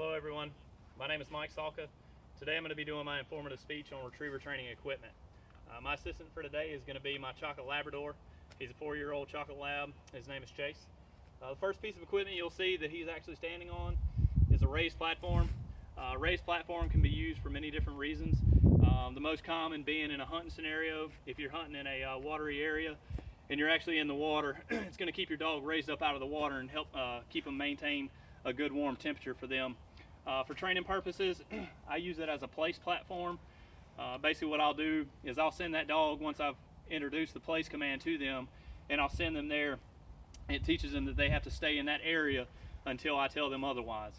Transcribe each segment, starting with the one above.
Hello everyone, my name is Mike Salka. Today I'm going to be doing my informative speech on retriever training equipment. My assistant for today is going to be my Chocolate Labrador. He's a 4-year-old Chocolate Lab. His name is Chase. The first piece of equipment you'll see that he's actually standing on is a raised platform. Raised platform can be used for many different reasons. The most common being in a hunting scenario. If you're hunting in a watery area and you're actually in the water, it's going to keep your dog raised up out of the water and help keep them maintain a good warm temperature for them. For training purposes, I use it as a place platform. Basically what I'll do is I'll send that dog once I've introduced the place command to them, and I'll send them there. It teaches them that they have to stay in that area until I tell them otherwise.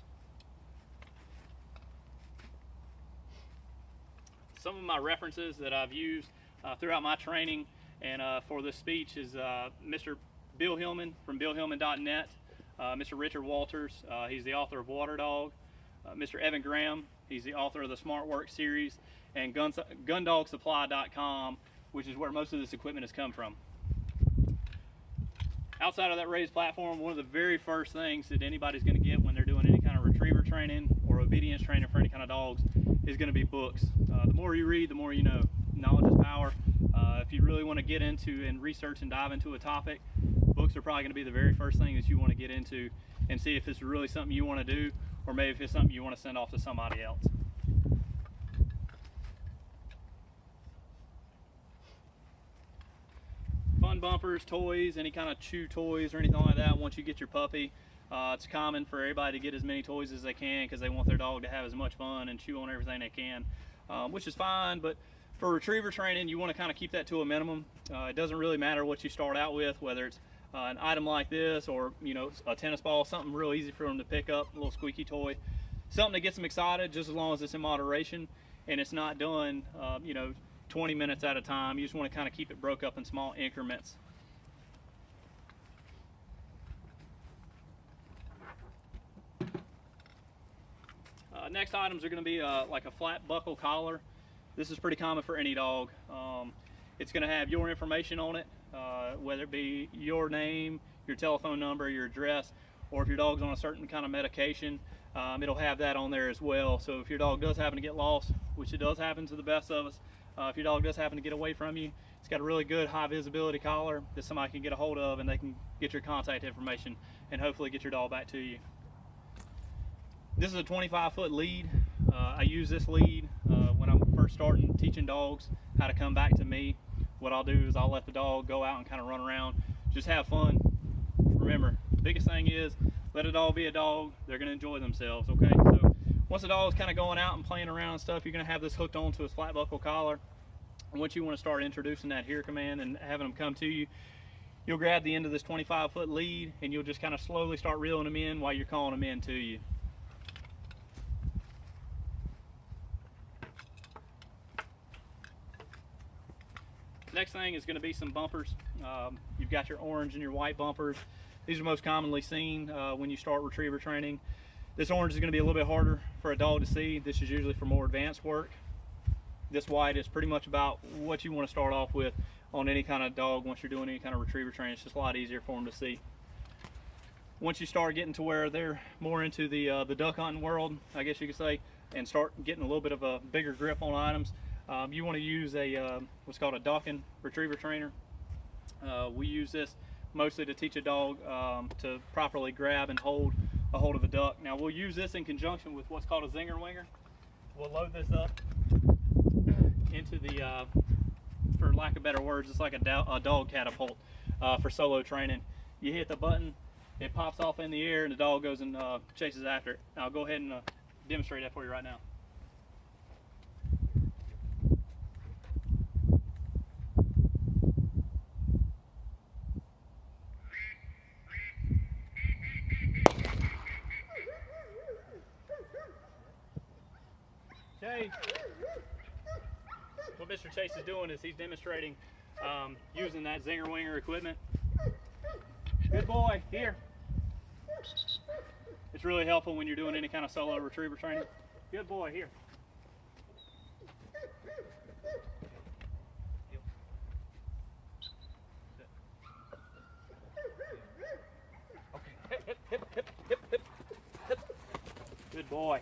Some of my references that I've used throughout my training and for this speech is Mr. Bill Hillman from BillHillman.net, Mr. Richard Walters, he's the author of Water Dog, Mr. Evan Graham, he's the author of the Smart Work series, and GunDogSupply.com, which is where most of this equipment has come from. Outside of that raised platform, one of the very first things that anybody's going to get when they're doing any kind of retriever training or obedience training for any kind of dogs is going to be books. The more you read, the more you know. Knowledge is power. If you really want to get into and research and dive into a topic, books are probably going to be the very first thing that you want to get into and see if it's really something you want to do, or maybe if it's something you want to send off to somebody else. Fun bumpers, toys, any kind of chew toys or anything like that. Once you get your puppy, it's common for everybody to get as many toys as they can because they want their dog to have as much fun and chew on everything they can, which is fine. But for retriever training, you want to kind of keep that to a minimum. It doesn't really matter what you start out with, whether it's an item like this or a tennis ball, something real easy for them to pick up, a little squeaky toy, something that gets them excited, just as long as it's in moderation and it's not done 20 minutes at a time. You just want to kind of keep it broke up in small increments. Next items are going to be like a flat buckle collar. This is pretty common for any dog. It's going to have your information on it, whether it be your name, your telephone number, your address, or if your dog's on a certain kind of medication, it'll have that on there as well. So if your dog does happen to get lost, which it does happen to the best of us, if your dog does happen to get away from you, it's got a really good high visibility collar that somebody can get a hold of, and they can get your contact information and hopefully get your dog back to you. This is a 25-foot lead. I use this lead when I'm first starting teaching dogs how to come back to me. What I'll do is I'll let the dog go out and kind of run around, just have fun. Remember, the biggest thing is let a dog be a dog. They're going to enjoy themselves, okay? So once the dog's kind of going out and playing around and stuff, you're going to have this hooked onto his flat buckle collar. And once you want to start introducing that here command and having them come to you, you'll grab the end of this 25-foot lead and you'll just kind of slowly start reeling them in while you're calling them in to you. Next thing is going to be some bumpers. You've got your orange and your white bumpers. These are most commonly seen when you start retriever training. This orange is going to be a little bit harder for a dog to see. This is usually for more advanced work. This white is pretty much about what you want to start off with on any kind of dog once you're doing any kind of retriever training. It's just a lot easier for them to see. Once you start getting to where they're more into the duck hunting world, I guess you could say, and start getting a little bit of a bigger grip on items, you want to use a what's called a Dawkin retriever trainer. We use this mostly to teach a dog to properly grab and hold a hold of a duck. Now we'll use this in conjunction with what's called a Zinger Winger. We'll load this up into the, for lack of better words, it's like a dog catapult for solo training. You hit the button, it pops off in the air, and the dog goes and chases after it. I'll go ahead and demonstrate that for you right now. Chase. What Mr. Chase is doing is he's demonstrating using that Zinger Winger equipment. Good boy, here. It's really helpful when you're doing any kind of solo retriever training. Good boy, here. boy.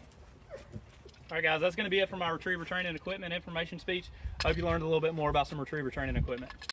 All right, guys, that's going to be it for my retriever training equipment information speech. I hope you learned a little bit more about some retriever training equipment.